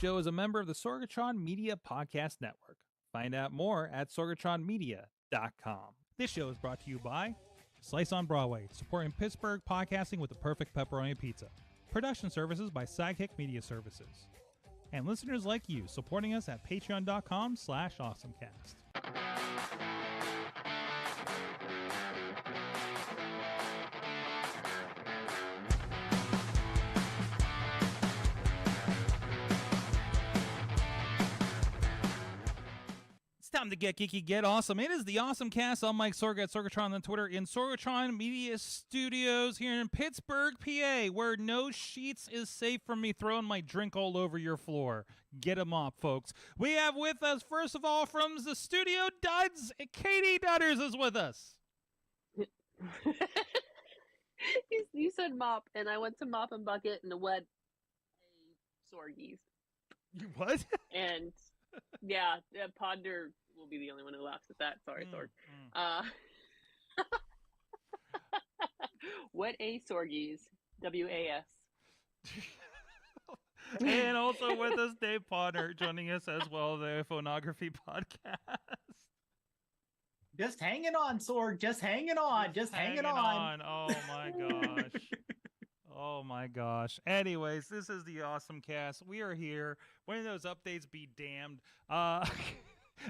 show is a member of the Sorgatron Media Podcast Network. Find out more at sorgatronmedia.com. This show is brought to you by Slice on Broadway, supporting Pittsburgh podcasting with the perfect pepperoni pizza. Production services by Sidekick Media Services. And listeners like you, supporting us at patreon.com/awesomecast. Time to get geeky, get awesome. It is the AwesomeCast. I'm Mike Sorga at Sorgatron on Twitter in Sorgatron Media Studios here in Pittsburgh, PA, where no sheets is safe from me throwing my drink all over your floor. Get them off, folks. We have with us, first of all, from the studio duds, Katie Dudders is with us. You said mop, and I went to mop and bucket and wet a Sorgies. You what? And yeah, Ponder will be the only one who laughs at that. Sorry, Sorg. What a Sorgies. WAS. And also with us, Dave Ponder, joining us as well, the Phonography Podcast. Just hanging on, Sorg. Just hanging on. Just hanging on. Oh, my gosh. Oh my gosh. Anyways, this is the AwesomeCast. We are here. When of those updates be damned.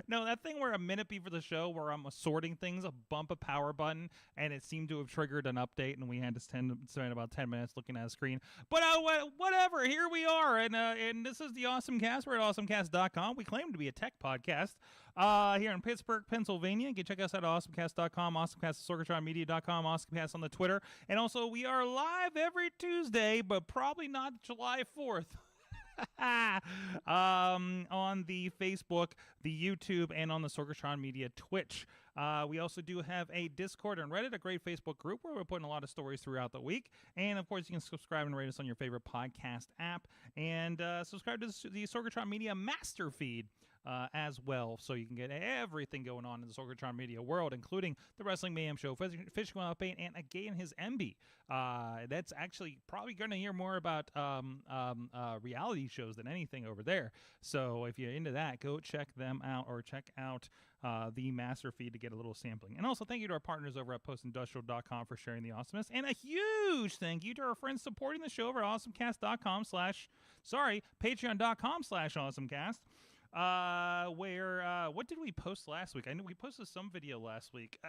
No, that thing where a minute before the show where I'm sorting things, a bump a power button, and it seemed to have triggered an update, and we had to spend about 10 minutes looking at a screen. But whatever, here we are, and this is the AwesomeCast. We're at awesomecast.com. We claim to be a tech podcast here in Pittsburgh, Pennsylvania. You can check us out at awesomecast.com, awesomecast at sorgatronmedia.com, awesomecast on the Twitter. And also, we are live every Tuesday, but probably not July 4th. On the Facebook, the YouTube, and on the Sorgatron Media Twitch. We also do have a Discord and Reddit, a great Facebook group where we're putting a lot of stories throughout the week. And, of course, you can subscribe and rate us on your favorite podcast app. And subscribe to the Sorgatron Media Master Feed as well, so you can get everything going on in the Sorgatron Media world, including the Wrestling Mayhem Show, Fishing Update, and again, his MB. That's actually probably going to hear more about reality shows than anything over there. So if you're into that, go check them out, or check out the Master Feed to get a little sampling. And also, thank you to our partners over at postindustrial.com for sharing the awesomeness. And a huge thank you to our friends supporting the show over at patreon.com/awesomecast. What did we post last week? I know we posted some video last week.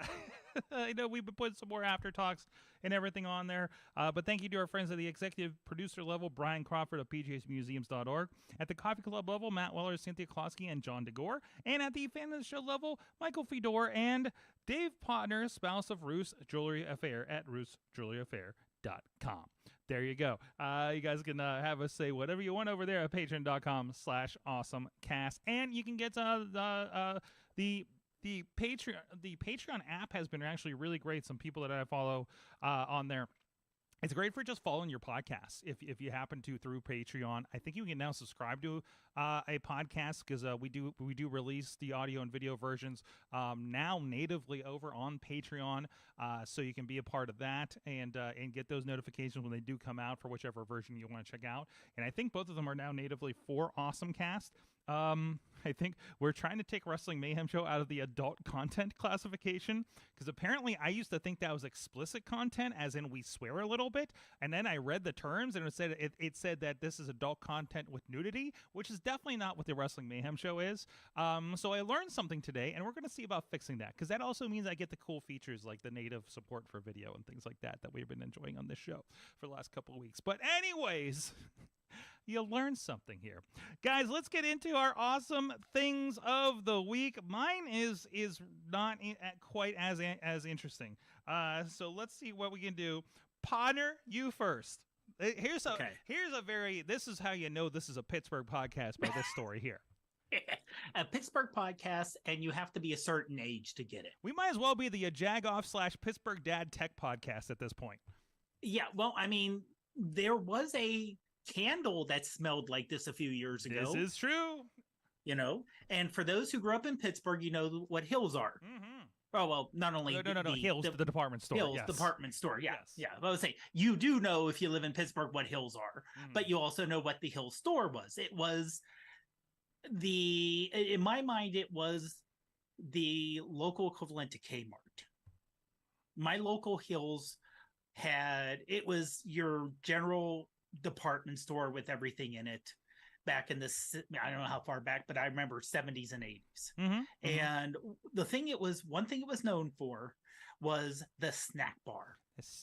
I know we've been putting some more after talks and everything on there. But thank you to our friends at the executive producer level, Brian Crawford of pjsmuseums.org. At the coffee club level, Matt Weller, Cynthia Klosky, and John DeGore. And at the fan of the show level, Michael Fedor and Dave Potner, spouse of Roos Jewelry Affair at roosjewelryaffair.com. There you go. You guys can have us say whatever you want over there at patreon.com/awesomecast. And you can get the Patreon app has been actually really great. Some people that I follow on there. It's great for just following your podcasts. If you happen to through Patreon, I think you can now subscribe to a podcast, because we do release the audio and video versions now natively over on Patreon, so you can be a part of that and get those notifications when they do come out for whichever version you want to check out. And I think both of them are now natively for AwesomeCast. I think we're trying to take Wrestling Mayhem Show out of the adult content classification, because apparently I used to think that was explicit content, as in we swear a little bit, and then I read the terms and it said that this is adult content with nudity, which is definitely not what the Wrestling Mayhem Show is. So I learned something today, and we're going to see about fixing that, because that also means I get the cool features like the native support for video and things like that we've been enjoying on this show for the last couple of weeks. But anyways, you learned something here. Guys, let's get into our awesome things of the week. Mine is not quite as interesting. So let's see what we can do. Potter, you first. This is how you know this is a Pittsburgh podcast by this story here. A Pittsburgh podcast, and you have to be a certain age to get it. We might as well be the Jagoff/Pittsburgh Dad Tech podcast at this point. Yeah, well, I mean, there was a candle that smelled like this a few years ago. This is true. You know, and for those who grew up in Pittsburgh, you know what hills are. Mm-hmm. Oh well, not only No. Hills, the department store. Hills Yes. department store. Yeah, Yes. yeah. I would say you do know if you live in Pittsburgh what Hills are, Mhm. but you also know what the Hills store was. It was in my mind, it was the local equivalent to Kmart. My local Hills it was your general department store with everything in it back in I don't know how far back, but I remember 70s and 80s. And one thing it was known for was the snack bar.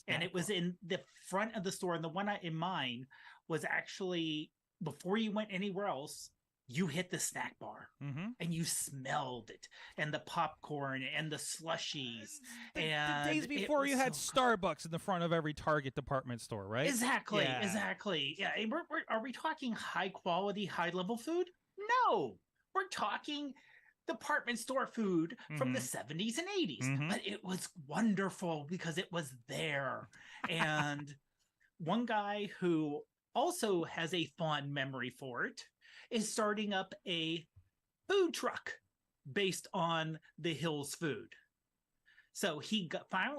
And it was in the front of the store. And the one in mine was actually, before you went anywhere else, you hit the snack bar and you smelled it, and the popcorn and the slushies. The days before you had Starbucks in the front of every Target department store, right? Exactly. Yeah. Are we talking high quality, high level food? No, we're talking department store food from the 70s and 80s. But it was wonderful because it was there. And one guy who also has a fond memory for it is starting up a food truck based on the Hills food. So he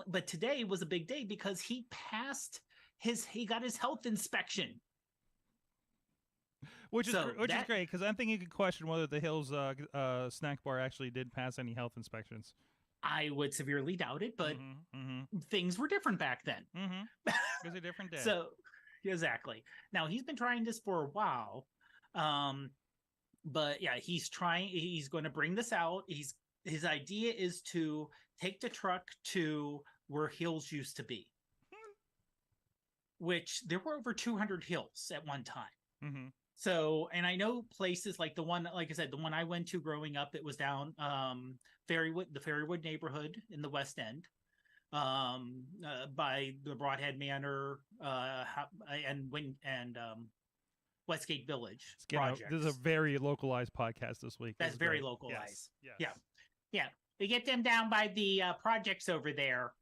but today was a big day because he got his health inspection. Which is great, because I think you could question whether the Hills snack bar actually did pass any health inspections. I would severely doubt it, but things were different back then. It was a different day. So, exactly. Now, he's been trying this for a while. But yeah, he's going to bring this out. His idea is to take the truck to where Hills used to be, which there were over 200 Hills at one time. So, and I know places like like I said, the one I went to growing up, it was down the Ferrywood neighborhood in the West End, by the Broadhead Manor, and Westgate Village projects. This is a very localized podcast this week. That's very localized. Yes. Yeah. We get them down by the projects over there,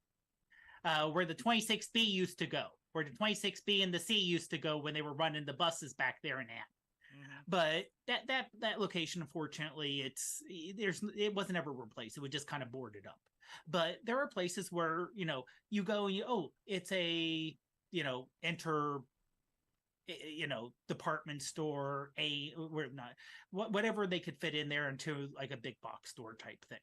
where the 26B used to go, where the 26B and the C used to go when they were running the buses back there in that. But that location, unfortunately, it wasn't ever replaced. It was just kind of boarded up. But there are places where you go and it's a enter department store, whatever they could fit in there into like a big box store type thing.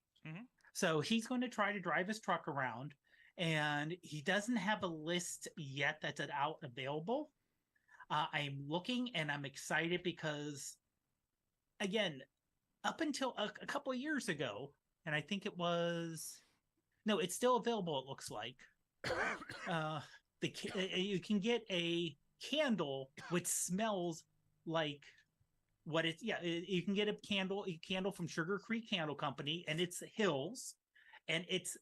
So he's going to try to drive his truck around, and he doesn't have a list yet that's out available. I'm looking and I'm excited because, again, up until a couple of years ago, and I think it's still available, it looks like. You can get a candle which smells like you can get a candle from Sugar Creek Candle Company, and it's Hills, and it's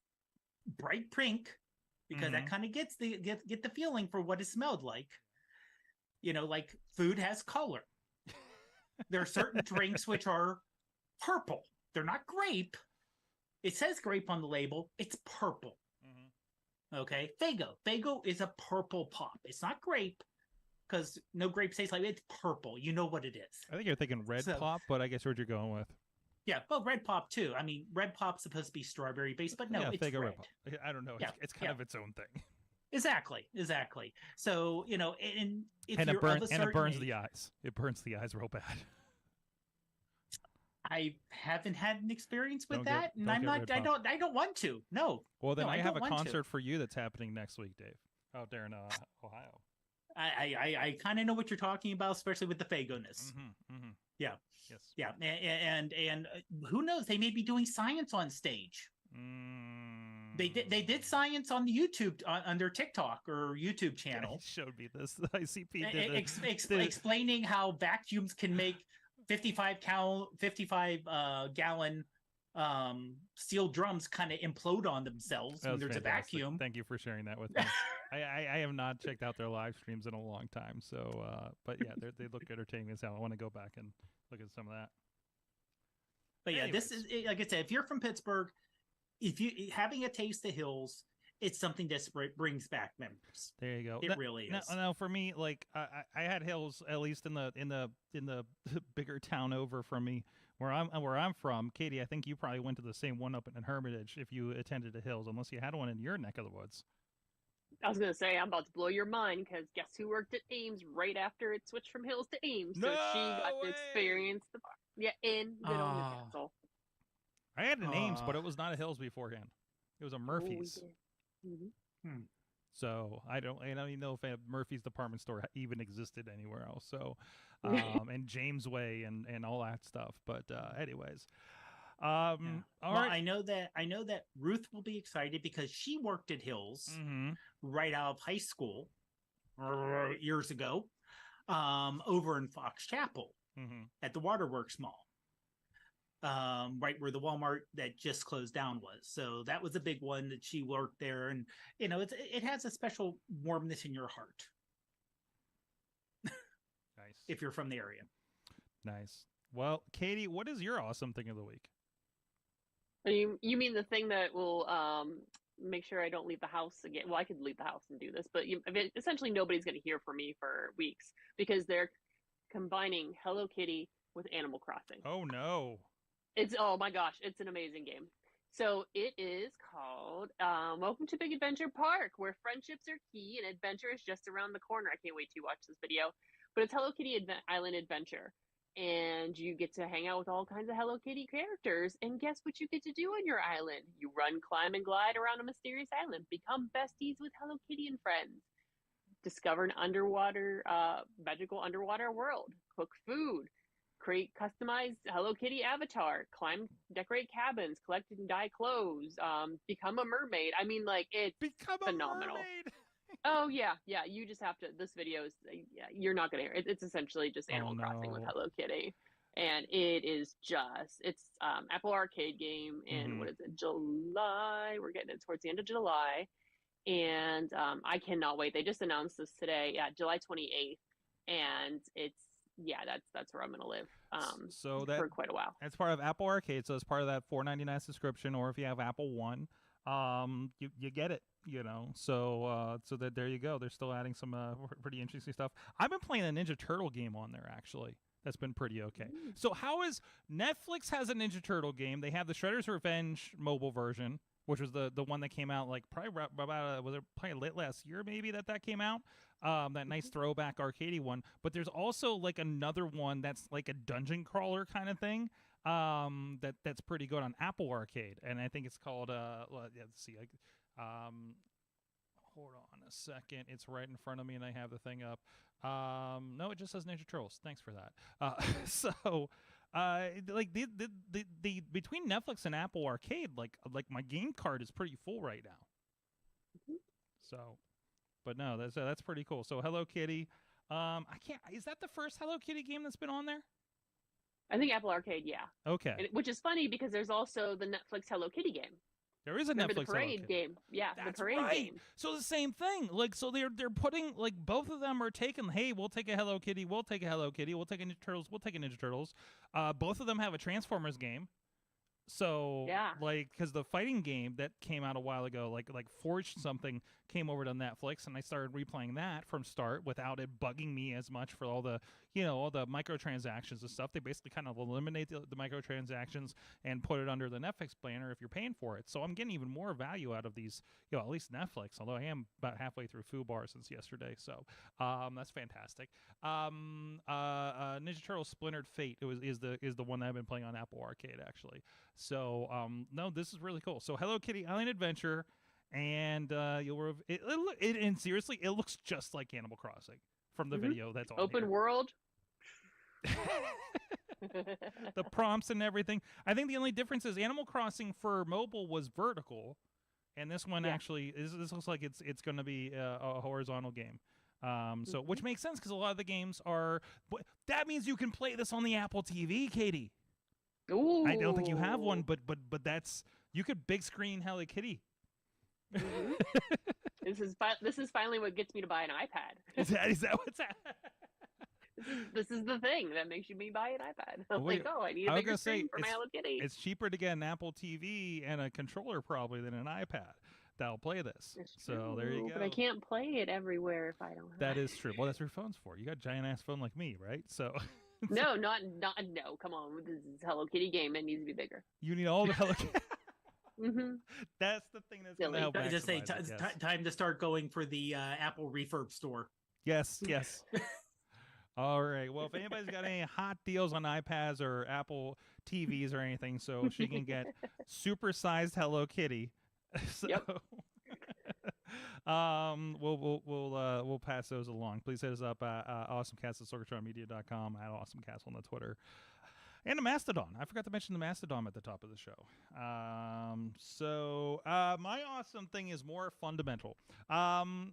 bright pink because that kind of gets get the feeling for what it smelled like. Like food has color. There are certain drinks which are purple. They're not grape. It says grape on the label. It's purple. Okay. Faygo is a purple pop. It's not grape, because no grape tastes like it. It's purple. You know what it is. I think you're thinking red pop, but I guess what you're going with. Yeah, well, red pop too. I mean, red pop's supposed to be strawberry based, but no, it's Faygo red pop. I don't know. Yeah, it's kind of its own thing. Exactly. So and if it burns age, the eyes. It burns the eyes real bad. I haven't had an experience with that, and I'm not. I don't want to. No. Well, then I have a concert for you that's happening next week, Dave, out there in Ohio. I kind of know what you're talking about, especially with the Faygo-ness. Yeah. Yes. Yeah. And who knows? They may be doing science on stage. They did science on the YouTube on their TikTok or YouTube channel. He showed me this. The ICP did explaining how vacuums can make 55 gallon steel drums kind of implode on themselves when there's fantastic. A vacuum. Thank you for sharing that with me. I have not checked out their live streams in a long time. So, but yeah, they look entertaining as hell. I want to go back and look at some of that. But yeah, This is, like I said, if you're from Pittsburgh, if you having a taste of Hills, it's something that brings back memories. There you go. It really is. Now, for me, like I had Hills at least in the bigger town over from me where I'm from, Katie, I think you probably went to the same one up in Hermitage if you attended the Hills, unless you had one in your neck of the woods. I was gonna say I'm about to blow your mind because guess who worked at Ames right after it switched from Hills to Ames, so she got to way! experience the park. Yeah, in good old Newcastle. I had an Ames, but it was not a Hills beforehand. It was a Murphy's. So I don't even know if Murphy's department store even existed anywhere else. So, and James Way and all that stuff. But anyways, all right. I know that Ruth will be excited because she worked at Hills right out of high school years ago, over in Fox Chapel at the Waterworks Mall. Right where the Walmart that just closed down was. So that was a big one that she worked there. And, it has a special warmness in your heart. Nice. If you're from the area. Nice. Well, Katie, what is your awesome thing of the week? You mean the thing that will make sure I don't leave the house again? Well, I could leave the house and do this, but essentially nobody's going to hear from me for weeks because they're combining Hello Kitty with Animal Crossing. Oh, no. Oh my gosh, it's an amazing game. So it is called Welcome to Big Adventure Park, where friendships are key and adventure is just around the corner. I can't wait to watch this video. But it's Hello Kitty Island Adventure. And you get to hang out with all kinds of Hello Kitty characters. And guess what you get to do on your island? You run, climb, and glide around a mysterious island. Become besties with Hello Kitty and friends. Discover an magical underwater world. Cook food. Create customized Hello Kitty avatar, climb, decorate cabins, collect and dye clothes, become a mermaid. I mean, like, it's phenomenal. Oh yeah, you just have to. This video is, you're not gonna hear it. It's essentially just Animal Crossing with Hello Kitty, and it's Apple Arcade game. And what is it? July. We're getting it towards the end of July, and I cannot wait. They just announced this today. Yeah, July 28th, and it's. Yeah, that's where I'm gonna live. For quite a while. That's part of Apple Arcade, so it's part of that $4.99 subscription. Or if you have Apple One, you get it. So there you go. They're still adding some pretty interesting stuff. I've been playing a Ninja Turtle game on there actually. That's been pretty okay. So how is Netflix has a Ninja Turtle game? They have the Shredder's Revenge mobile version, which was the one that came out like probably about was it probably late last year maybe that came out. That nice throwback arcadey one. But there's also like another one that's like a dungeon crawler kind of thing. That's pretty good on Apple Arcade, and I think it's called let's see. Hold on a second. It's right in front of me, and I have the thing up. No, it just says Ninja Turtles. Thanks for that. So. Like the between Netflix and Apple Arcade, like my game card is pretty full right now. So, but no, that's pretty cool. So Hello Kitty, is that the first Hello Kitty game that's been on there? I think Apple Arcade, yeah. Okay. Which is funny because there's also the Netflix Hello Kitty game. There is a Remember Netflix the parade game. Yeah, that's the parade game. So the same thing. Like, so they're putting, like, both of them are taking, hey, we'll take a Hello Kitty, we'll take a Hello Kitty, we'll take a Ninja Turtles, we'll take a Ninja Turtles. Both of them have a Transformers game. So, like, because the fighting game that came out a while ago, like Forged something, came over to Netflix, and I started replaying that from start without it bugging me as much for all the, all the microtransactions and stuff. They basically kind of eliminate the microtransactions and put it under the Netflix banner if you're paying for it. So I'm getting even more value out of these, at least Netflix, although I am about halfway through FUBAR since yesterday. So that's fantastic. Ninja Turtles Splintered Fate is the one that I've been playing on Apple Arcade, actually. So no, this is really cool. So Hello Kitty Island Adventure, and and seriously, it looks just like Animal Crossing from the video that's on open here. World. The prompts and everything. I think the only difference is Animal Crossing for mobile was vertical, and this one actually this looks like it's going to be a horizontal game. So which makes sense because a lot of the games are. That means you can play this on the Apple TV, Katie. Ooh. I don't think you have one, but that's you could big screen Hello Kitty. This is finally what gets me to buy an iPad. Is that what's that? This is the thing that makes me buy an iPad. I'm like, I need a bigger screen for my Hello Kitty. It's cheaper to get an Apple TV and a controller probably than an iPad that'll play this. So there you go. But I can't play it everywhere if I don't have That is true. Well, that's what your phone's for. You got a giant ass phone like me, right? So No, no. Come on, this is Hello Kitty game. It needs to be bigger. You need all the Hello Kitty. Mm-hmm. That's the thing that's going to Silly. help I just say maximize it, yes. time to start going for the Apple refurb store. Yes, yes. All right. Well, if anybody's got any hot deals on iPads or Apple TVs or anything, so she can get supersized Hello Kitty. So, Yep. we'll pass those along. Please hit us up at awesomecast at sorgatronmedia.com, at awesomecast on the Twitter. And the Mastodon. I forgot to mention the Mastodon at the top of the show. My awesome thing is more fundamental.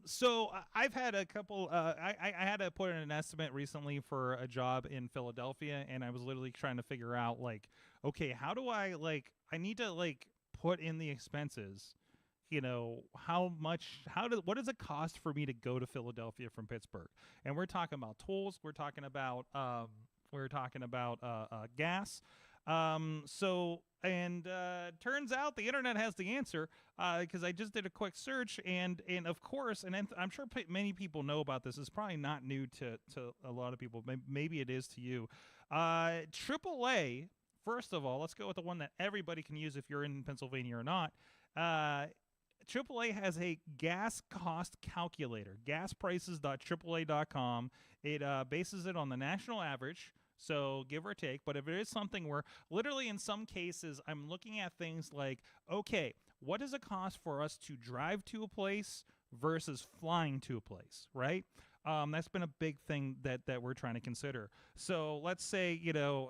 So I've had a couple. I had to put in an estimate recently for a job in Philadelphia, and I was literally trying to figure out, like, okay, how do I I need to put in the expenses. You know, what does it cost for me to go to Philadelphia from Pittsburgh? And we're talking about tolls. We're talking about gas. Turns out the internet has the answer, because I just did a quick search, and of course, and I'm sure many people know about this. It's probably not new to a lot of people. Maybe it is to you. AAA. First of all, let's go with the one that everybody can use if you're in Pennsylvania or not. AAA has a gas cost calculator, gasprices.aaa.com. It bases it on the national average, so give or take. But if it is something where literally in some cases I'm looking at things like, okay, what does it cost for us to drive to a place versus flying to a place, right? That's been a big thing that we're trying to consider. So let's say,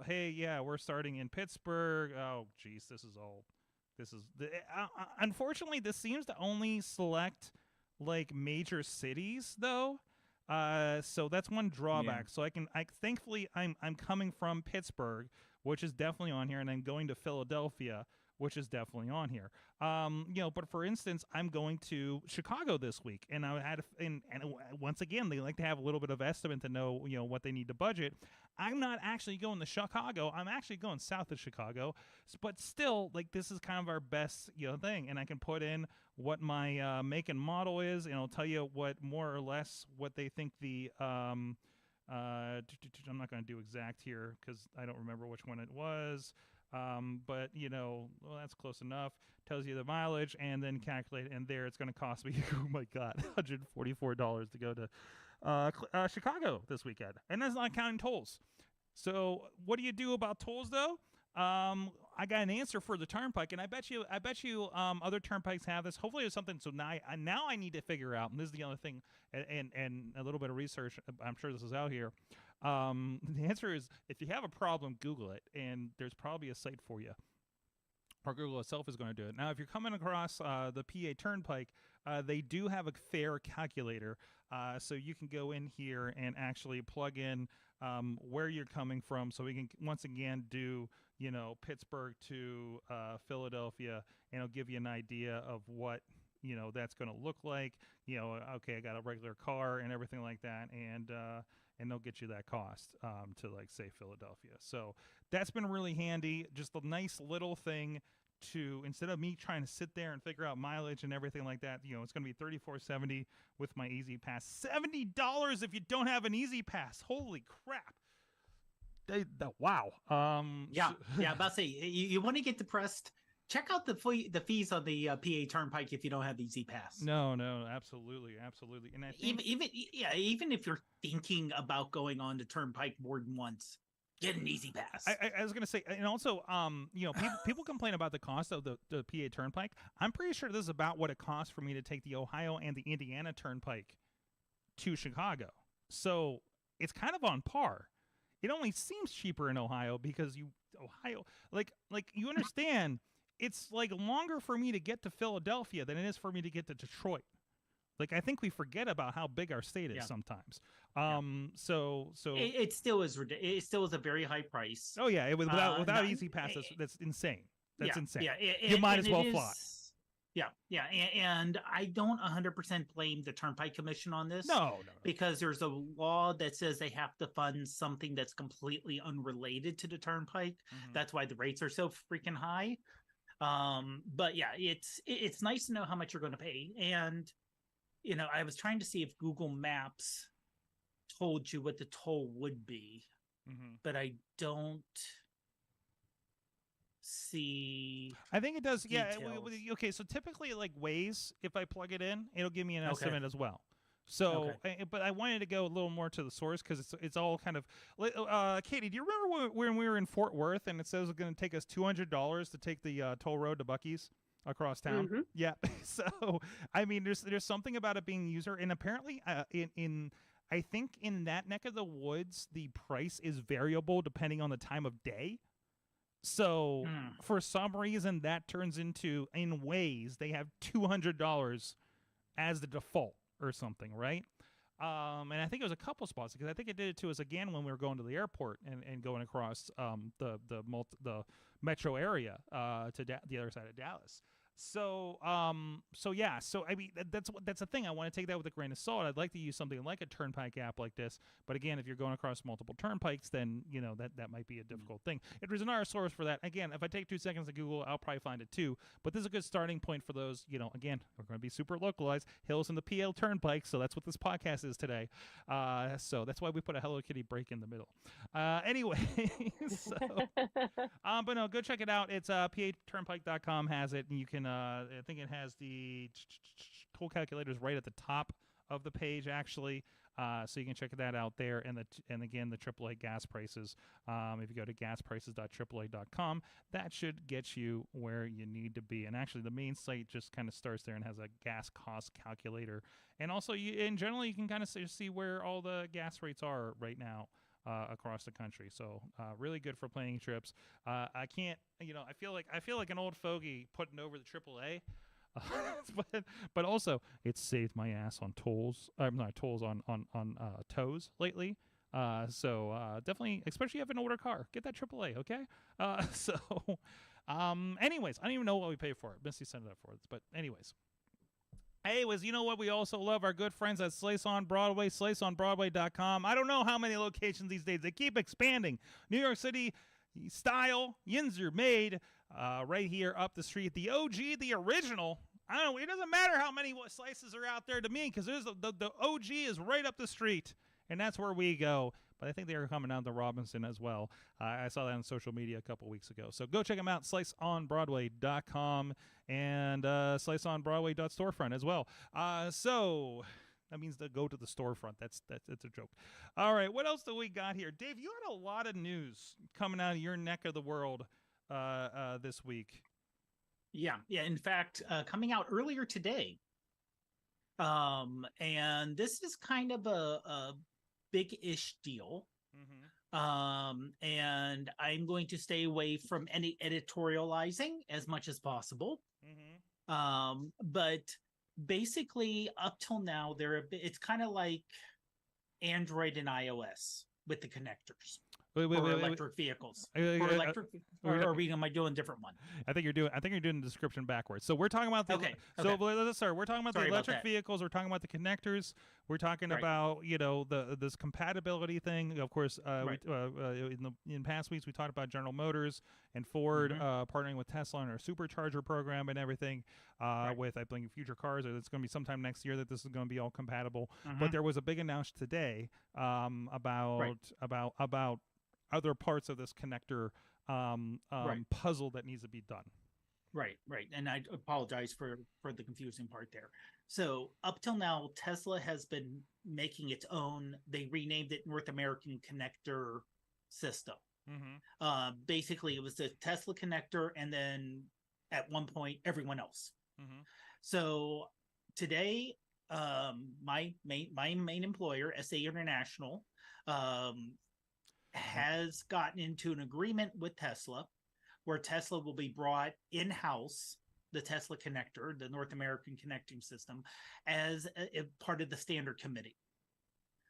hey, yeah, we're starting in Pittsburgh. Oh, geez, unfortunately, this seems to only select major cities, though. So that's one drawback. Yeah. So thankfully I'm coming from Pittsburgh, which is definitely on here, and I'm going to Philadelphia, which is definitely on here. But for instance, I'm going to Chicago this week, and and once again, they like to have a little bit of estimate to know, what they need to budget. I'm not actually going to Chicago. I'm actually going south of Chicago, but still, this is kind of our best, thing. And I can put in what my make and model is, and it'll tell you what more or less what they think the I'm not going to do exact here because I don't remember which one it was. But that's close enough. Tells you the mileage and then calculate it, and there it's going to cost me, oh my God, $144 to go to Chicago this weekend, and that's not counting tolls. So what do you do about tolls, though? I got an answer for the turnpike, and I bet you other turnpikes have this. Hopefully there's something. So now I need to figure out, and this is the other thing, and a little bit of research. I'm sure this is out here. The answer is, if you have a problem, Google it, and there's probably a site for you. Or Google itself is going to do it. Now, if you're coming across the PA Turnpike, they do have a fare calculator, so you can go in here and actually plug in where you're coming from. So we can once again do Pittsburgh to Philadelphia, and it'll give you an idea of what that's going to look like. Okay, I got a regular car and everything like that, and they'll get you that cost to say Philadelphia. So that's been really handy. Just a nice little thing to, instead of me trying to sit there and figure out mileage and everything like that, it's going to be $34.70 with my Easy Pass. $70 if you don't have an Easy Pass. Holy crap. Wow. Yeah, about to say, you want to get depressed, check out the fees on the PA Turnpike if you don't have Easy Pass. No, absolutely. And I think even if you're thinking about going on the Turnpike more than once, get an Easy Pass. I was going to say, and also, people complain about the cost of the PA Turnpike. I'm pretty sure this is about what it costs for me to take the Ohio and the Indiana Turnpike to Chicago. So it's kind of on par. It only seems cheaper in Ohio because you understand. It's longer for me to get to Philadelphia than it is for me to get to Detroit. I think we forget about how big our state is sometimes. So it still is ridiculous. It still is a very high price. Oh yeah, without Easy Pass, that's insane. That's insane. Yeah, you might as well fly. Yeah, and I don't 100% blame the Turnpike Commission on this. No. Because there's a law that says they have to fund something that's completely unrelated to the Turnpike. Mm-hmm. That's why the rates are so freaking high. But yeah, it's nice to know how much you're going to pay. And, I was trying to see if Google Maps told you what the toll would be. but I don't see. I think it does. Yeah. Details. Okay. So typically, like Waze, if I plug it in, it'll give me an Okay. estimate as well. So, Okay. but I wanted to go a little more to the source because it's all kind of. Katie, do you remember when we were in Fort Worth and it says it's going to take us $200 to take the toll road to Buc-ee's across town? Mhm. Yeah. So, I mean, there's something about it being user, and apparently, in I think in that neck of the woods, the price is variable depending on the time of day. So for some reason, that turns into, in Waze, they have $200 as the default or something, right? And I think it was a couple spots because I think it did it to us again when we were going to the airport and going across the metro area to the other side of Dallas. So yeah. So I mean, that's the thing. I want to take that with a grain of salt. I'd like to use something like a turnpike app like this, but again, if you're going across multiple turnpikes, then that might be a difficult thing. If there's an source for that, again, if I take 2 seconds to Google, I'll probably find it too. But this is a good starting point for those. Again, we're going to be super localized. Hills and the PL Turnpike. So that's what this podcast is today. So that's why we put a Hello Kitty break in the middle. Anyway, so but no, go check it out. It's paturnpike.com has it, and you can. I think it has the toll calculators right at the top of the page, actually. So you can check that out there. And again, the AAA gas prices. If you go to gasprices.aaa.com, that should get you where you need to be. And actually, the main site just kind of starts there and has a gas cost calculator. And also, in general, you can kind of see where all the gas rates are right now. Across the country, so really good for planning trips. I can't, I feel like an old fogey putting over the AAA, but also it saved my ass on tolls. I'm not tolls on tows lately. So definitely, especially if you have an older car, get that AAA, okay? Anyways, I don't even know what we pay for it. Missy sent it up for us, but anyways. Anyways, you know what? We also love our good friends at Slice on Broadway, sliceonbroadway.com. I don't know how many locations these days. They keep expanding. New York City style, yins are made right here up the street. The OG, the original. I don't know. It doesn't matter how many slices are out there to me because the OG is right up the street, and that's where we go. But I think they are coming down to Robinson as well. I saw that on social media a couple weeks ago. So go check them out, sliceonbroadway.com and sliceonbroadway.storefront as well. So that means to go to the storefront. That's a joke. All right, what else do we got here? Dave, you had a lot of news coming out of your neck of the world this week. Yeah. In fact, coming out earlier today. And this is kind of a big-ish deal. And I'm going to stay away from any editorializing as much as possible. But basically, up till now, it's kind of like Android and iOS with the connectors. Wait, electric vehicles. Or am I doing a different one? I think you're doing the description backwards. So we're talking about the So let's start. We're talking about the electric vehicles. We're talking about the connectors. We're talking about this compatibility thing. Of course, in past weeks we talked about General Motors and Ford partnering with Tesla on our supercharger program and everything. With I think future cars. It's going to be sometime next year that this is going to be all compatible. But there was a big announcement today about other parts of this connector puzzle that needs to be done. Right. And I apologize for the confusing part there. So up till now, Tesla has been making its own, they renamed it North American Connector System. Basically, it was the Tesla connector and then at one point, everyone else. So today, my main employer, SA International, has gotten into an agreement with Tesla where Tesla will be brought in-house, the Tesla connector, the North American Connecting System, as a part of the standard committee.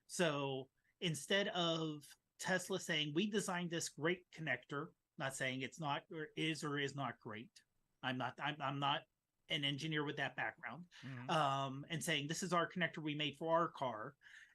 So instead of Tesla saying, we designed this great connector, not saying it's not or is not great. I'm not an engineer with that background. And saying, this is our connector we made for our car.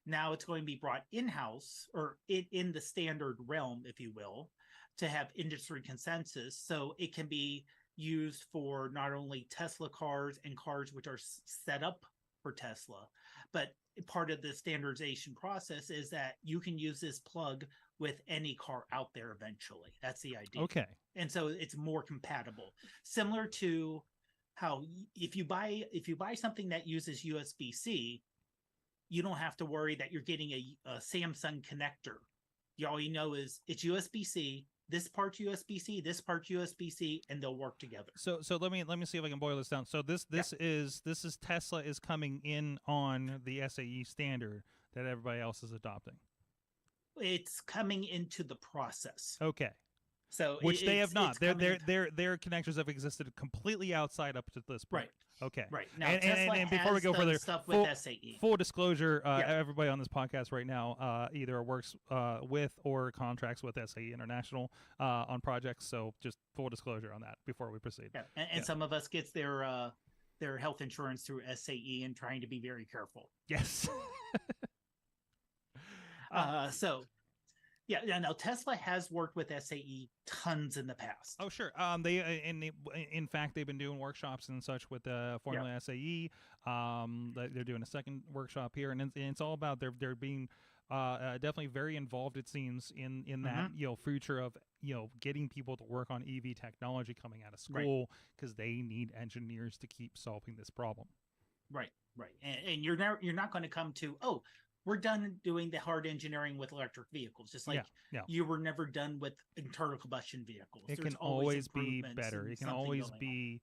Now it's going to be brought in-house or in the standard realm, if you will, to have industry consensus. So it can be used for not only Tesla cars and cars which are set up for Tesla, But part of the standardization process is that you can use this plug with any car out there eventually. That's the idea. Okay. And so it's more compatible. Similar to how if you buy something that uses USB-C, you don't have to worry that you're getting a Samsung connector. All you know is it's USB-C, this part's USB-C, this part's USB-C, and they'll work together. So let me see if I can boil this down. So this is Tesla is coming in on the SAE standard that everybody else is adopting. It's coming into the process. Okay. So which they have not. Their connectors have existed completely outside up to this point. Right. Okay. Right. Now, and before we go further, stuff with SAE. Full disclosure, everybody on this podcast right now either works with or contracts with SAE International on projects. So just full disclosure on that before we proceed. Yeah. And some of us gets their health insurance through SAE and trying to be very careful. Yes. So now Tesla has worked with SAE tons in the past. Oh, sure. In fact, they've been doing workshops and such with Formula SAE. They're doing a second workshop here, and it's all about they're being definitely very involved. It seems in that future of getting people to work on EV technology coming out of school because they need engineers to keep solving this problem. Right. And you're not going to come to we're done doing the hard engineering with electric vehicles, just like you were never done with internal combustion vehicles. It can always be better. It can always be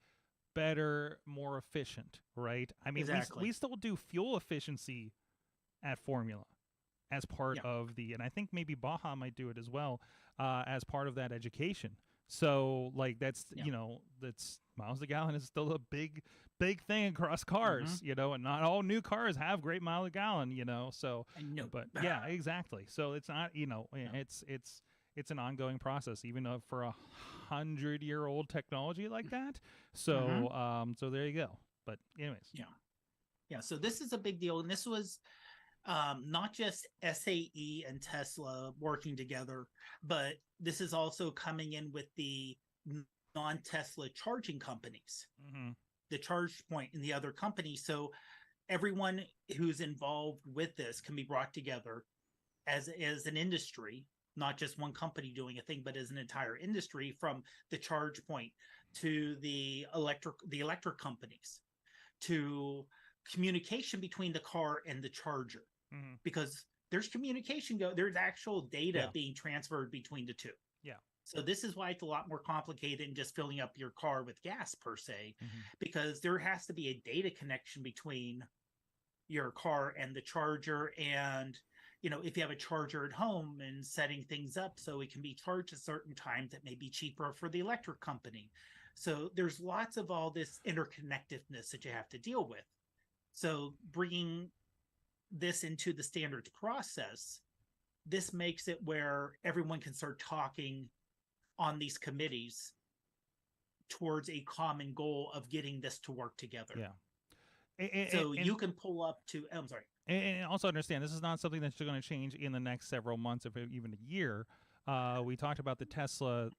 better, more efficient, right? I mean, we still do fuel efficiency at Formula as part of and I think maybe Baja might do it as well as part of that education. So like that's that's miles to gallon is still a big thing across cars, and not all new cars have great mile to gallon, so I know. But yeah, exactly. So it's not, it's an ongoing process, even for 100-year-old technology like that. So so there you go. But anyways. Yeah. So this is a big deal. And this was not just SAE and Tesla working together, but this is also coming in with the non-Tesla charging companies, the Charge Point and the other companies. So everyone who's involved with this can be brought together as an industry, not just one company doing a thing, but as an entire industry, from the Charge Point to the electric companies to communication between the car and the charger, because there's communication there's actual data being transferred between the two. Yeah. So this is why it's a lot more complicated than just filling up your car with gas per se, because there has to be a data connection between your car and the charger. And, if you have a charger at home and setting things up so it can be charged at certain times, that may be cheaper for the electric company. So there's lots of all this interconnectedness that you have to deal with. So bringing this into the standards process, this makes it where everyone can start talking on these committees towards a common goal of getting this to work together. Yeah. So you can pull up to, I'm sorry. And also understand, this is not something that's going to change in the next several months, if even a year. We talked about the Tesla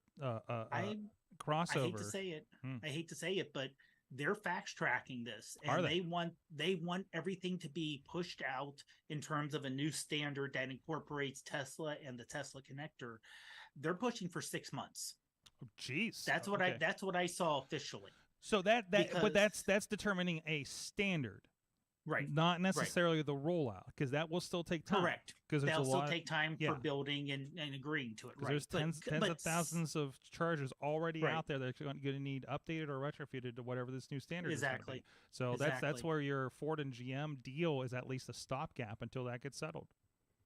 crossover. I hate to say it, but they're fast tracking this, and they want everything to be pushed out in terms of a new standard that incorporates Tesla and the Tesla connector. They're pushing for 6 months. Oh, jeez, that's what I saw officially. So but that's determining a standard, right? Not necessarily the rollout, because that will still take time. Correct, because they'll still take time for building and agreeing to it. Right, there's tens of thousands of chargers already out there that are going to need updated or retrofitted to whatever this new standard is going to be. So that's where your Ford and GM deal is at least a stopgap until that gets settled.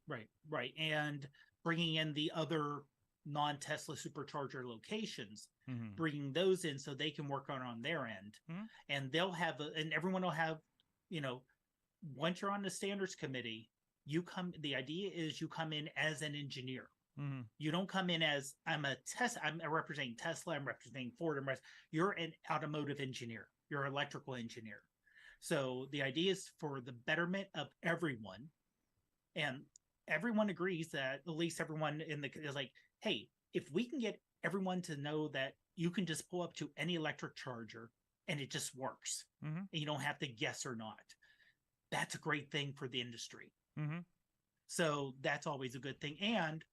Right, and bringing in the other non-Tesla supercharger locations, bringing those in so they can work on their end, and they'll have and everyone will have, once you're on the standards committee, the idea is you come in as an engineer. You don't come in as I'm representing Tesla, I'm representing Ford, you're an automotive engineer, you're an electrical engineer. So the idea is for the betterment of everyone, and everyone agrees that, at least everyone is like, hey, if we can get everyone to know that you can just pull up to any electric charger and it just works, and you don't have to guess or not, that's a great thing for the industry. Mm-hmm. So that's always a good thing. And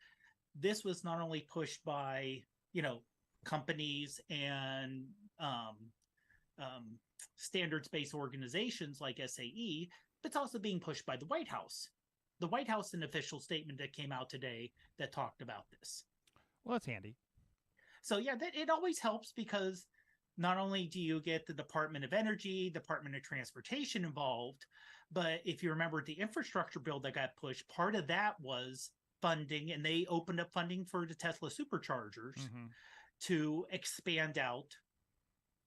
this was not only pushed by, companies and standards-based organizations like SAE, but it's also being pushed by the White House. The White House, an official statement that came out today that talked about this. Well, that's handy. So yeah, it always helps because not only do you get the Department of Energy, Department of Transportation involved, but if you remember the infrastructure bill that got pushed, part of that was funding, and they opened up funding for the Tesla superchargers to expand out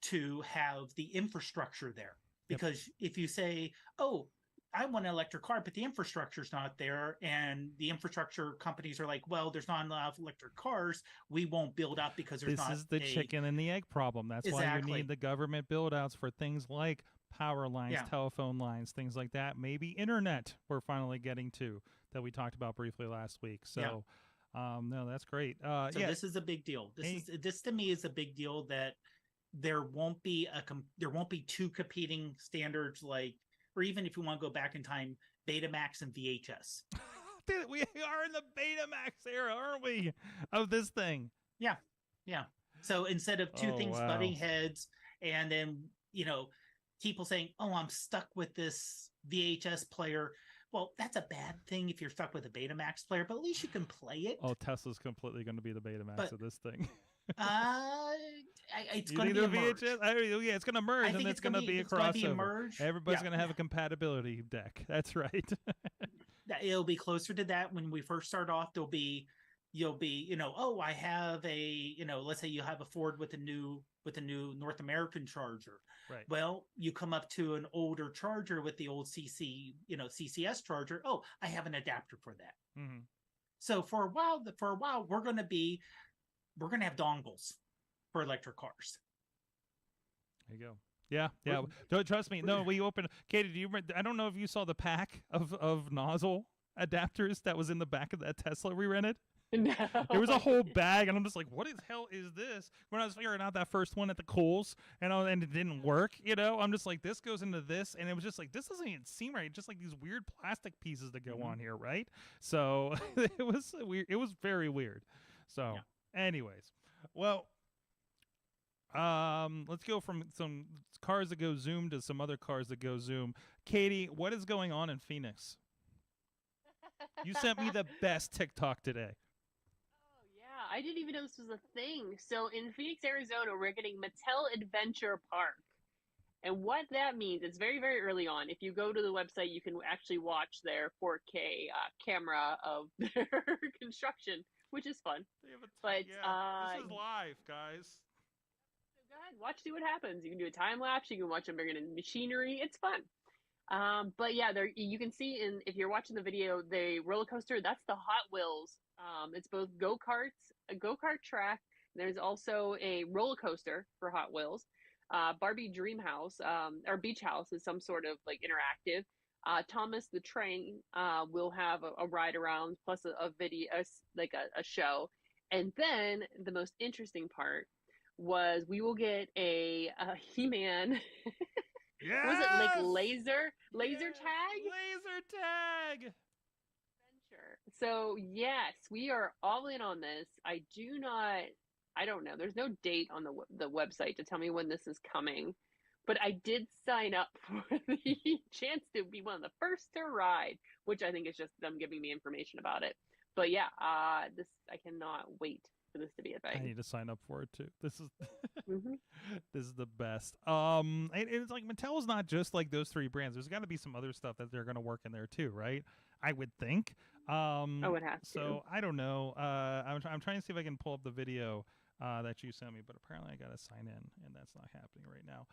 to have the infrastructure there. Because if you say, oh, I want an electric car, but the infrastructure's not there, and the infrastructure companies are like, well, there's not enough electric cars, we won't build up because there's not. This is the chicken and the egg problem. That's why you need the government build outs for things like power lines, telephone lines, things like that. Maybe internet we're finally getting to that we talked about briefly last week. So no, that's great. So this is a big deal. This to me is a big deal that there won't be two competing standards, like, or even if you want to go back in time, Betamax and VHS. We are in the Betamax era, aren't we, of this thing? Yeah. So instead of two things butting heads, and then people saying, oh, I'm stuck with this VHS player. Well, that's a bad thing if you're stuck with a Betamax player, but at least you can play it. Oh, Tesla's completely going to be the Betamax of this thing. It's going to be a merge. Yeah, it's going to merge, and it's going to be a crossover. Everybody's going to have a compatibility deck. That's right. It'll be closer to that when we first start off. You'll be, oh, I have a, let's say you have a Ford with a new North American Charger. Right. Well, you come up to an older Charger with the old CCS Charger. Oh, I have an adapter for that. Mm-hmm. So for a while, we're going to have dongles for electric cars. There you go. Yeah. Don't trust me. No, we opened. Katie, do you remember? I don't know if you saw the pack of nozzle adapters that was in the back of that Tesla we rented. No. There was a whole bag, and I'm just like, what the hell is this? When I was figuring out that first one at the Kohl's, and it didn't work, I'm just like, this goes into this, and it was just like, this doesn't even seem right. Just like these weird plastic pieces that go on here, right? So it was weird. It was very weird. So, anyways, well, let's go from some cars that go zoom to some other cars that go zoom. Katie, what is going on in Phoenix? You sent me the best TikTok today. I didn't even know this was a thing. So in Phoenix, Arizona, we're getting Mattel Adventure Park. And what that means, it's very, very early on. If you go to the website, you can actually watch their 4K camera of their construction, which is fun. But this is live, guys. So go ahead, see what happens. You can do a time lapse. You can watch them bring in machinery. It's fun. But yeah, you can see if you're watching the video, the roller coaster, that's the Hot Wheels. It's both go-karts, a go-kart track. There's also a roller coaster for Hot Wheels. Barbie Dream House, or Beach House, is some sort of like interactive. Thomas the Train will have a ride around, plus a video, like a show. And then the most interesting part was we will get a He-Man. Yes! Was it like laser tag? Laser tag! So yes, we are all in on this. I don't know. There's no date on the website to tell me when this is coming, but I did sign up for the chance to be one of the first to ride, which I think is just them giving me information about it. But yeah, I cannot wait for this to be a thing. I need to sign up for it too. This is this is the best. It's like Mattel is not just like those three brands. There's got to be some other stuff that they're going to work in there too, right? I would think. It has to. So I don't know. I'm trying to see if I can pull up the video that you sent me, but apparently I got to sign in, and that's not happening right now.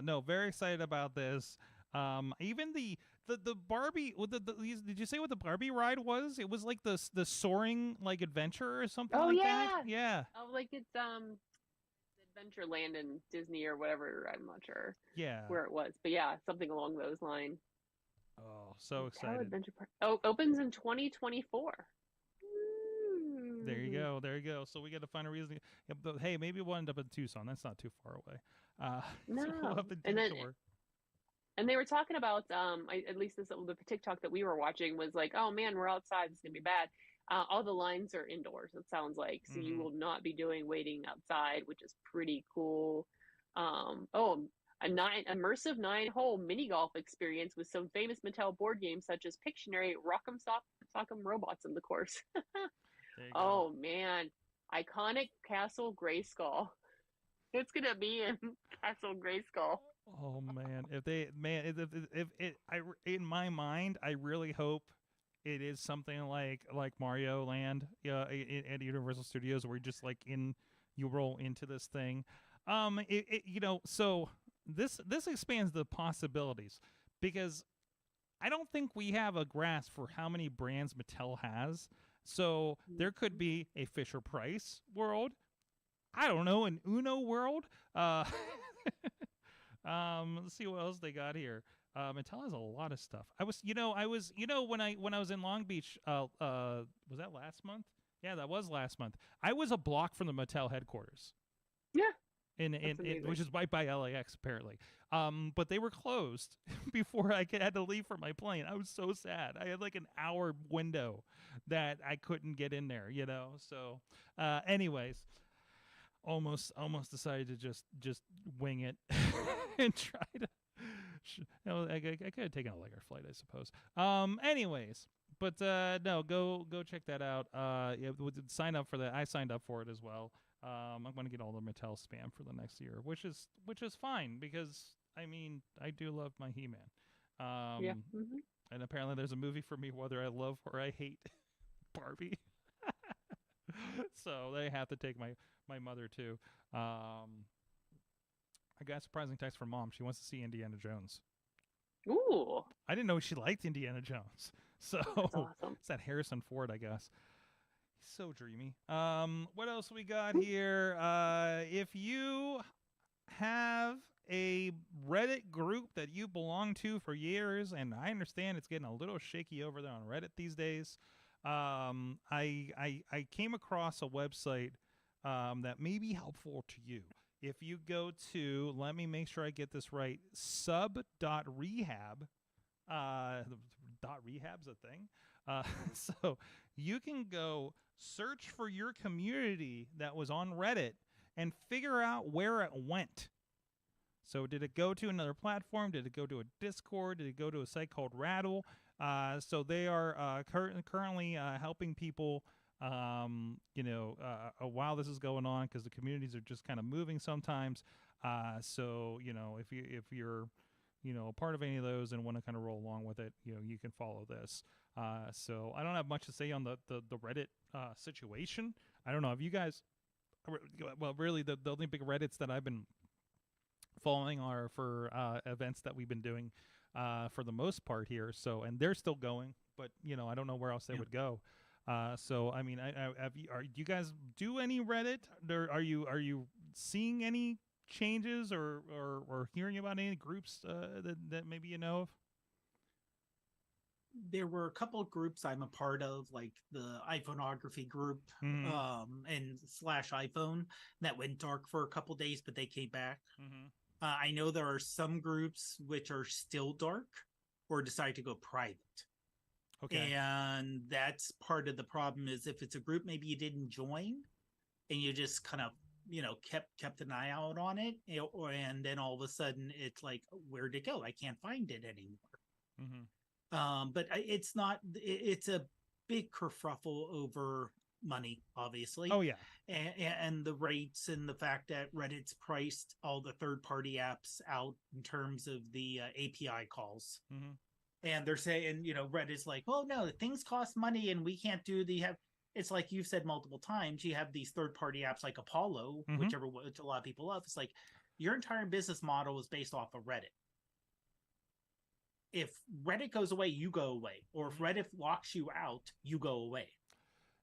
No, very excited about this. Even the Barbie. Did you say what the Barbie ride was? It was like the soaring like adventure or something like that. Yeah. Oh, like it's Adventureland in Disney or whatever. I'm not sure. Yeah. Where it was, but yeah, something along those lines. Oh, so excited. Adventure Park. Oh, opens in 2024. There you go. So we got to find a reason. Hey, maybe we'll end up in Tucson. That's not too far away. No. So we'll have the and then, And they were talking about, at least the TikTok that we were watching was like, oh man, we're outside. It's gonna be bad. All the lines are indoors. It sounds like so you will not be doing waiting outside, which is pretty cool. Oh, a immersive 9-hole mini golf experience with some famous Mattel board games such as Pictionary, Rock'em Sock'em Robots in the course. There you go. Oh man, iconic Castle Grayskull. It's gonna be in Castle Grayskull. Oh man, if it, in my mind, I really hope it is something like Mario Land, at Universal Studios, where you just you roll into this thing. So this expands the possibilities because I don't think we have a grasp for how many brands Mattel has. So there could be a Fisher Price world. I don't know, an Uno world. Let's see what else they got here. Mattel has a lot of stuff. I was when I was in Long Beach. Was that last month? Yeah, that was last month. I was a block from the Mattel headquarters. Yeah. In which is right by LAX apparently. But they were closed before I had to leave for my plane. I was so sad. I had like an hour window that I couldn't get in there, So, anyways, almost decided to just wing it and try to. I could have taken a later flight, I suppose. Anyways, but no, go check that out. Sign up for that. I signed up for it as well. I'm going to get all the Mattel spam for the next year, which is fine because I mean I do love my He-Man. Yeah. Mm-hmm. And apparently there's a movie for me whether I love or I hate Barbie. So they have to take my mother too. I got a surprising text from Mom. She wants to see Indiana Jones. Ooh. I didn't know she liked Indiana Jones. So That's awesome. It's that Harrison Ford, I guess. He's so dreamy. What else we got here? If you have a Reddit group that you belong to for years, and I understand it's getting a little shaky over there on Reddit these days, I came across a website that may be helpful to you. If you go to, let me make sure I get this right, sub.rehab, .rehab's a thing. So you can go search for your community that was on Reddit and figure out where it went. So did it go to another platform? Did it go to a Discord? Did it go to a site called Rattle? So they are currently helping people, while this is going on, because the communities are just kind of moving sometimes. So if you're a part of any of those and want to kind of roll along with it, you can follow this. So I don't have much to say on the Reddit situation. I don't know if you guys. Well, really, the only big Reddits that I've been following are for events that we've been doing for the most part here. So, and they're still going, but I don't know where else they would go. So, I mean, do you guys do any Reddit? Are you seeing any changes or hearing about any groups that maybe you know of? There were a couple of groups I'm a part of, like the iPhoneography group and /iPhone, that went dark for a couple days, but they came back. I know there are some groups which are still dark or decide to go private. Okay. And that's part of the problem is if it's a group maybe you didn't join and you just kind of, kept an eye out on it, and then all of a sudden it's like, where'd it go? I can't find it anymore. But it's a big kerfuffle over money, obviously. Oh, yeah. And the rates and the fact that Reddit's priced all the third-party apps out in terms of the API calls. And they're saying, Reddit's like, oh, no, things cost money and we can't do it's like you've said multiple times, you have these third-party apps like Apollo, which a lot of people love. It's like your entire business model is based off of Reddit. If Reddit goes away, you go away. Or if Reddit locks you out, you go away.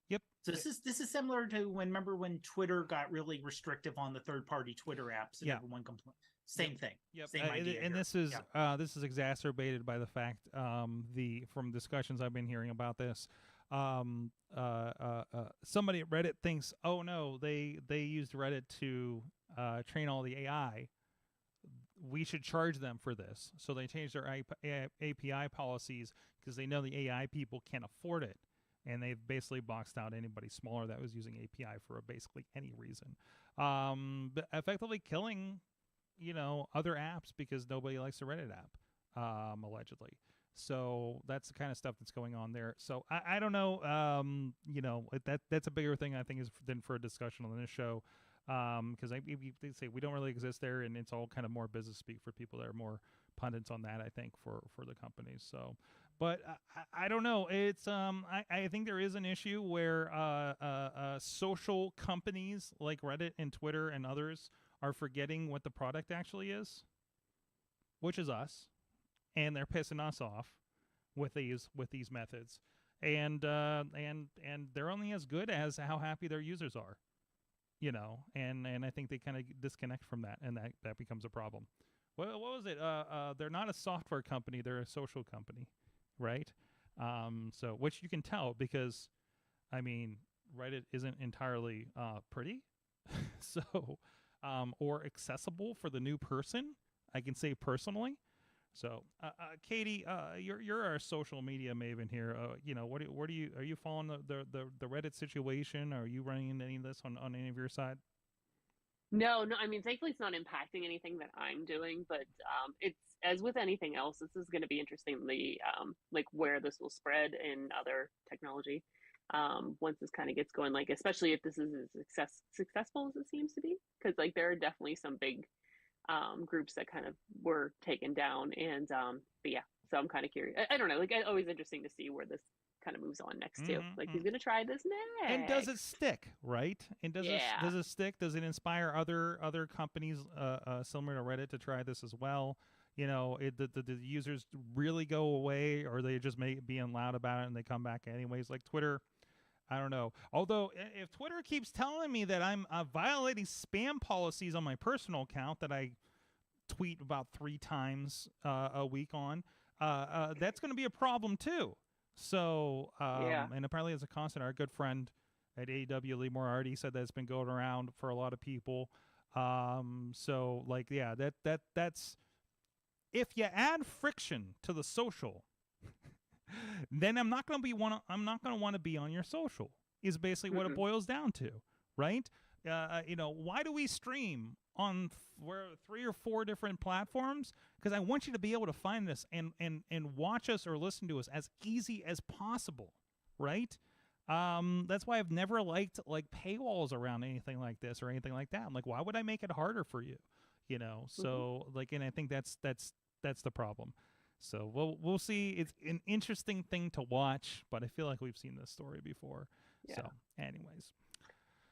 Yep. So this is similar to remember when Twitter got really restrictive on the third-party Twitter apps and everyone complained. Same thing. Yep. Same idea. And this is exacerbated by the fact from discussions I've been hearing about this. Somebody at Reddit thinks, oh no, they used Reddit to train all the AI, we should charge them for this. So they changed their API policies because they know the AI people can't afford it. And they've basically boxed out anybody smaller that was using API for basically any reason. But effectively killing, other apps because nobody likes the Reddit app, allegedly. So that's the kind of stuff that's going on there. So I don't know. That's a bigger thing I think than for a discussion on this show. Because they say we don't really exist there, and it's all kind of more business speak for people that are more pundits on that. I think for the companies. So, but I don't know. It's I think there is an issue where social companies like Reddit and Twitter and others are forgetting what the product actually is, which is us, and they're pissing us off with these methods, and they're only as good as how happy their users are. And I think they kind of disconnect from that, and that becomes a problem. What was it? They're not a software company; they're a social company, right? So which you can tell because, I mean, Reddit isn't entirely pretty, so or accessible for the new person. I can say personally. So, Katie, you're our social media maven here. What do you are you following the Reddit situation? Are you running into any of this on any of your side? No. I mean, thankfully, it's not impacting anything that I'm doing. But it's as with anything else. This is going to be interestingly like where this will spread in other technology once this kind of gets going. Like especially if this is as successful as it seems to be, because like there are definitely some big groups that kind of were taken down, and but yeah, so I'm kind of curious. I don't know, like it's always interesting to see where this kind of moves on next too. Like who's gonna try this next? And does it stick, right? And does it stick? Does it inspire other companies similar to Reddit to try this as well? The users really go away, or they just being loud about it and they come back anyways? Like Twitter, I don't know. Although, if Twitter keeps telling me that I'm violating spam policies on my personal account that I tweet about 3 times a week on, that's going to be a problem too. So, and apparently as a constant, our good friend at AEW, Lee Moriarty, said that it's been going around for a lot of people. So, like, yeah, that's if you add friction to the social, then I'm not going to want to be on your social. Is basically what it boils down to, right? Why do we stream on 3 or 4 different platforms? Because I want you to be able to find us and watch us or listen to us as easy as possible, right? That's why I've never liked like paywalls around anything like this or anything like that. I'm like, why would I make it harder for you? So like, and I think that's the problem. So we'll see. It's an interesting thing to watch, but I feel like we've seen this story before. Yeah. So, anyways,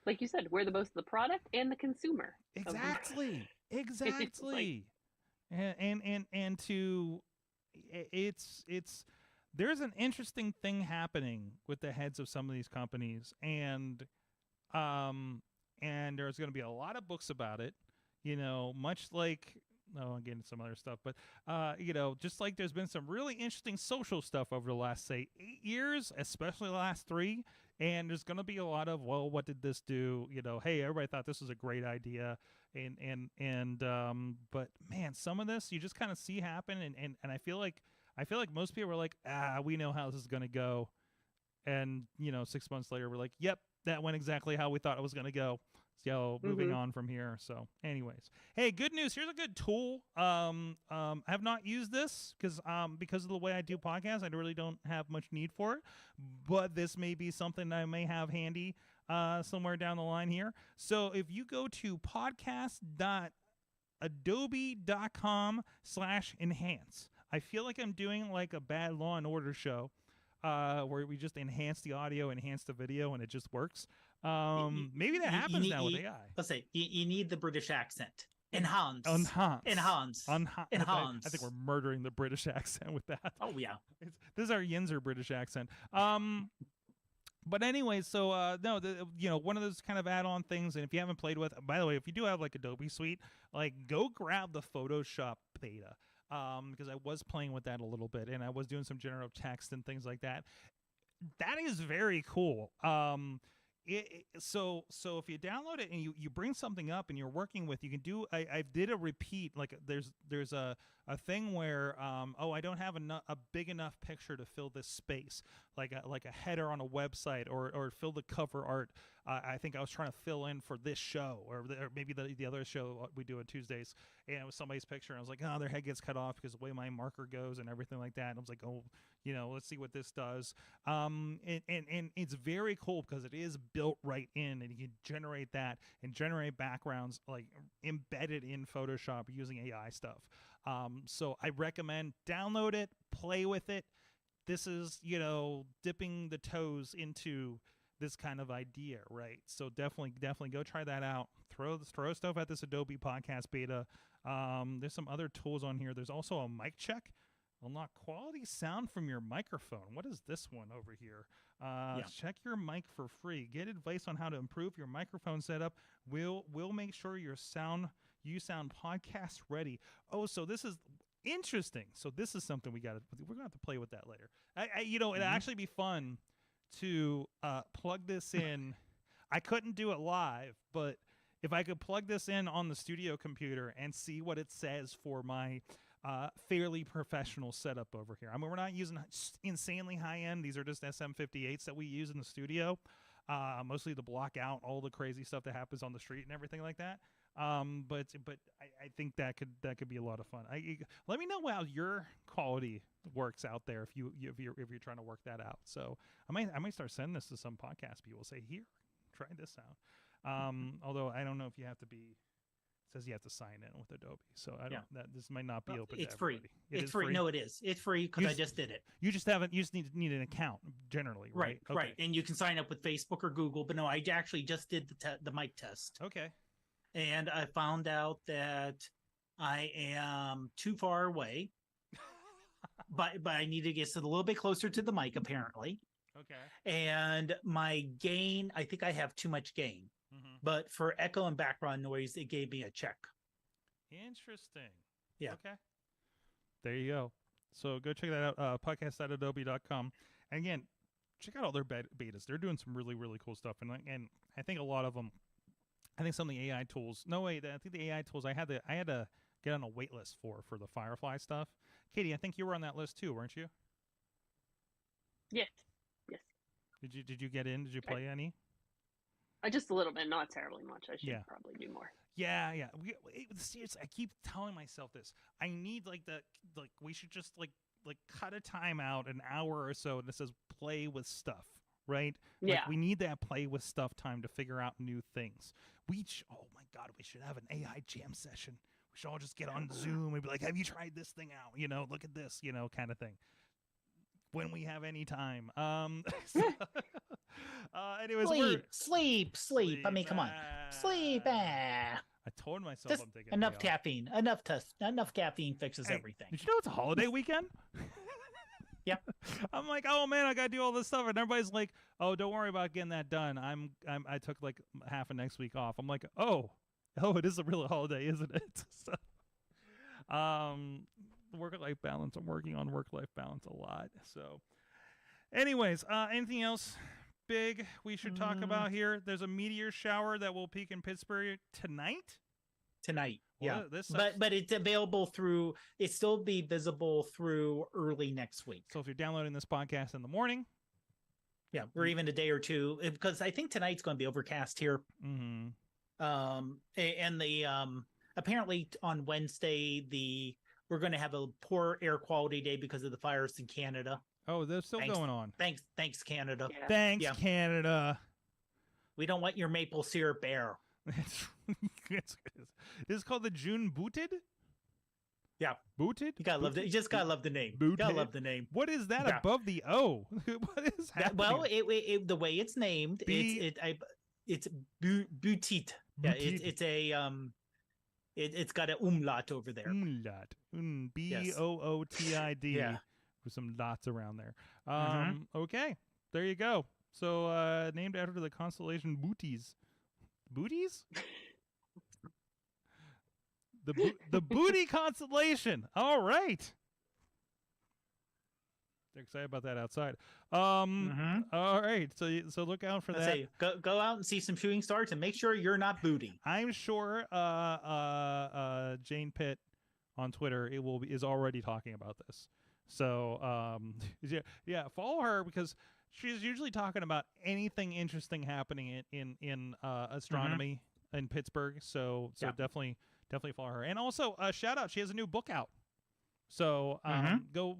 like you said, we're both the product and the consumer. Exactly. Like, and to it's there's an interesting thing happening with the heads of some of these companies, and there's going to be a lot of books about it. Much like. I'll get into some other stuff, but just like there's been some really interesting social stuff over the last, say, 8 years, especially the last 3, and there's going to be a lot of, well, what did this do? Hey, everybody thought this was a great idea, but man, some of this you just kind of see happen, and I feel like most people are like, we know how this is going to go, and 6 months later we're like, yep, that went exactly how we thought it was going to go. So moving on from here. So anyways, hey, good news. Here's a good tool. I have not used this because of the way I do podcasts, I really don't have much need for it. But this may be something I may have handy somewhere down the line here. So if you go to podcast.adobe.com/enhance, I feel like I'm doing like a bad Law and Order show where we just enhance the audio, enhance the video, and it just works. Maybe that happens now with AI. Let's say you need the British accent. Enhance. I think we're murdering the British accent with that. Oh yeah. This is our Yinzer British accent. But anyway, so one of those kind of add-on things, and if you haven't played with, by the way, if you do have like Adobe Suite, like go grab the Photoshop beta. Because I was playing with that a little bit, and I was doing some generative text and things like that. That is very cool. So if you download it and you bring something up and you're working with, you can do. I did a repeat. Like there's a thing where I don't have a big enough picture to fill this space, like a header on a website or fill the cover art. I think I was trying to fill in for this show or maybe the other show we do on Tuesdays, and it was somebody's picture. And I was like, oh, their head gets cut off because the way my marker goes and everything like that. And I was like, oh, let's see what this does. And it's very cool because it is built right in, and you can generate that and generate backgrounds like embedded in Photoshop using AI stuff. So I recommend download it, play with it. This is, dipping the toes into this kind of idea, right? So definitely go try that out. Throw stuff at this Adobe Podcast Beta. There's some other tools on here. There's also a mic check. Unlock quality sound from your microphone. What is this one over here? Check your mic for free. Get advice on how to improve your microphone setup. We'll make sure you sound podcast ready. Oh, so this is interesting. So this is something we're gonna have to play with that later. It'd actually be fun to plug this in. I couldn't do it live, but if I could plug this in on the studio computer and see what it says for my fairly professional setup over here. I mean, we're not using insanely high end. These are just SM58s that we use in the studio, mostly to block out all the crazy stuff that happens on the street and everything like that. But I think that could be a lot of fun. Let me know how your quality works out there if you're trying to work that out. So I might start sending this to some podcast people. Say, here, try this out. Although I don't know if you have to be. Says you have to sign in with Adobe, so I don't. That this might not be open. It's to free. everybody. It's free. No, it is. It's free because I just did it. You just need an account generally, right? Right. Right. And you can sign up with Facebook or Google. But no, I actually just did the mic test. Okay. And I found out that I am too far away, but I need to get a little bit closer to the mic apparently. Okay. And my gain, I think I have too much gain. Mm-hmm. But for echo and background noise, it gave me a check. Interesting. Yeah. Okay. There you go. So go check that out, podcast.adobe.com. And again, check out all their betas. They're doing some really, really cool stuff. And I think a lot of them, I think some of the AI tools, I think the AI tools I had to get on a wait list for the Firefly stuff. Katie, I think you were on that list too, weren't you? Yes. Did you get in? Did you play any? Just a little bit, not terribly much. I should probably do more. Yeah. Seriously, I keep telling myself this. I need we should just like cut a time out an hour or so, and it says play with stuff, right? Yeah. Like, we need that play with stuff time to figure out new things. Oh my God, we should have an AI jam session. We should all just get on Zoom and be like, have you tried this thing out? Look at this, kind of thing. When we have any time. Anyways, sleep. I mean, come on, sleep. I told myself just I'm taking enough caffeine. Enough caffeine fixes everything. Did you know it's a holiday weekend? Yeah. I'm like, oh man, I gotta do all this stuff, and everybody's like, oh, don't worry about getting that done. I took like half of next week off. I'm like, oh, it is a real holiday, isn't it? So, work-life balance. I'm working on work-life balance a lot. So, anyways, anything else big we should talk about here? There's a meteor shower that will peak in Pittsburgh tonight. Yeah, Well, but it's available through. It still be visible through early next week. So if you're downloading this podcast in the morning, yeah, or even a day or two, because I think tonight's going to be overcast here. Mm-hmm. And the apparently on Wednesday we're going to have a poor air quality day because of the fires in Canada. Oh, they're still going on. Thanks, Canada. Yeah. Thanks, Canada. We don't want your maple syrup air. This is called the June Booted. Yeah, Booted. You gotta love it. You just gotta love the name. Booted. Gotta love the name. What is that above the O? What is happening? Well, the way it's named, it's Bootit. Yeah, it's a it's got an umlaut over there. Umlaut. BOOTID. Yeah. With some dots around there. Mhm. Okay, there you go. So named after the constellation Booties. Booties? The Booty constellation. All right. They're excited about that outside. Mm-hmm. All right, so look out for Let's that. say go out and see some shooting stars and make sure you're not booty. I'm sure Jane Pitt on Twitter is already talking about this. So yeah, follow her because she's usually talking about anything interesting happening in astronomy in Pittsburgh. So definitely follow her. And also shout out, she has a new book out. So go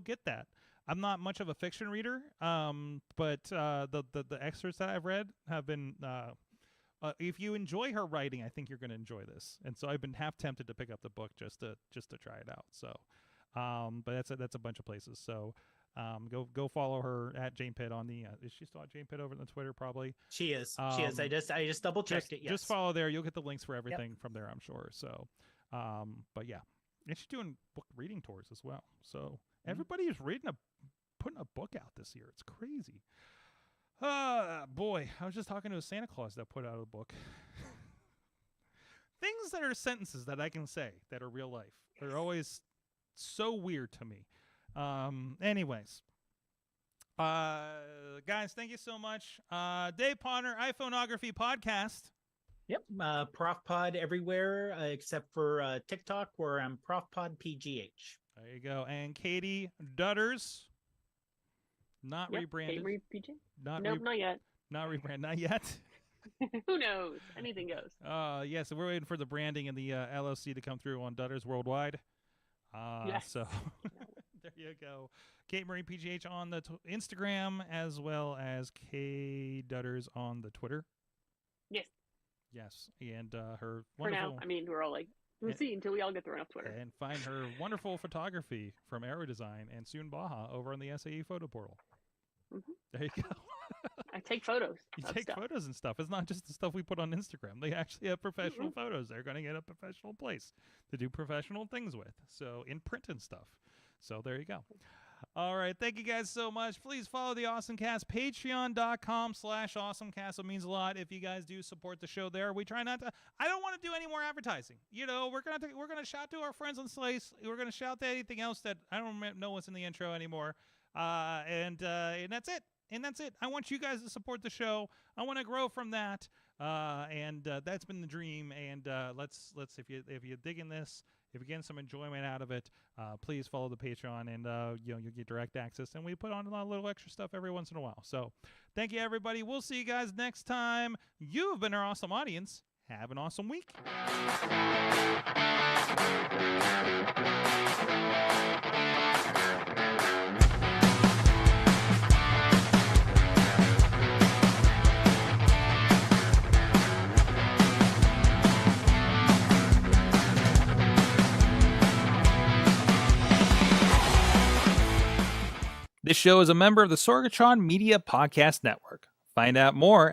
get that. I'm not much of a fiction reader, but the excerpts that I've read have been. If you enjoy her writing, I think you're going to enjoy this. And so I've been half tempted to pick up the book just to try it out. So, but that's a bunch of places. So, go follow her at Jane Pitt on the. Is she still at Jane Pitt over on the Twitter? Probably. She is. She is. I just double checked it. Yes. Just follow there. You'll get the links for everything from there, I'm sure. So, but yeah, and she's doing book reading tours as well. So everybody is putting a book out this year. It's crazy. Boy, I was just talking to a Santa Claus that put out a book. Things that are sentences that I can say that are real life. They're always so weird to me. Anyways. Guys, thank you so much. Dave Potter, iPhoneography Podcast. Yep. Prof Pod everywhere except for TikTok where I'm Prof Pod PGH. There you go. And Katie Dutters. Not rebranded. Not yet. Not rebranded. Not yet. Who knows? Anything goes. Yeah, so we're waiting for the branding and the LLC to come through on Dutters Worldwide. Yes. So there you go. Kate Marie PGH on the Instagram as well as K Dutters on the Twitter. Yes. Yes. And her For wonderful... now, I mean, we're all like, we'll see until we all get thrown off Twitter. And find her wonderful photography from Aero Design and soon Baja over on the SAE Photo Portal. There you go. I take photos. You take photos and stuff. It's not just the stuff we put on Instagram. They actually have professional photos. They're going to get a professional place to do professional things with. So in print and stuff. So there you go. All right. Thank you guys so much. Please follow the AwesomeCast. Patreon.com/AwesomeCast. It means a lot if you guys do support the show there. We try not to. I don't want to do any more advertising. You know, we're gonna shout to our friends on Slice. We're gonna shout to anything else that I don't know what's in the intro anymore. And that's it. And that's it. I want you guys to support the show. I want to grow from that. And that's been the dream. And let's if you're digging this, if you're getting some enjoyment out of it, please follow the Patreon, and you'll get direct access. And we put on a little extra stuff every once in a while. So thank you, everybody. We'll see you guys next time. You've been our awesome audience. Have an awesome week. This show is a member of the Sorgatron Media Podcast Network. Find out more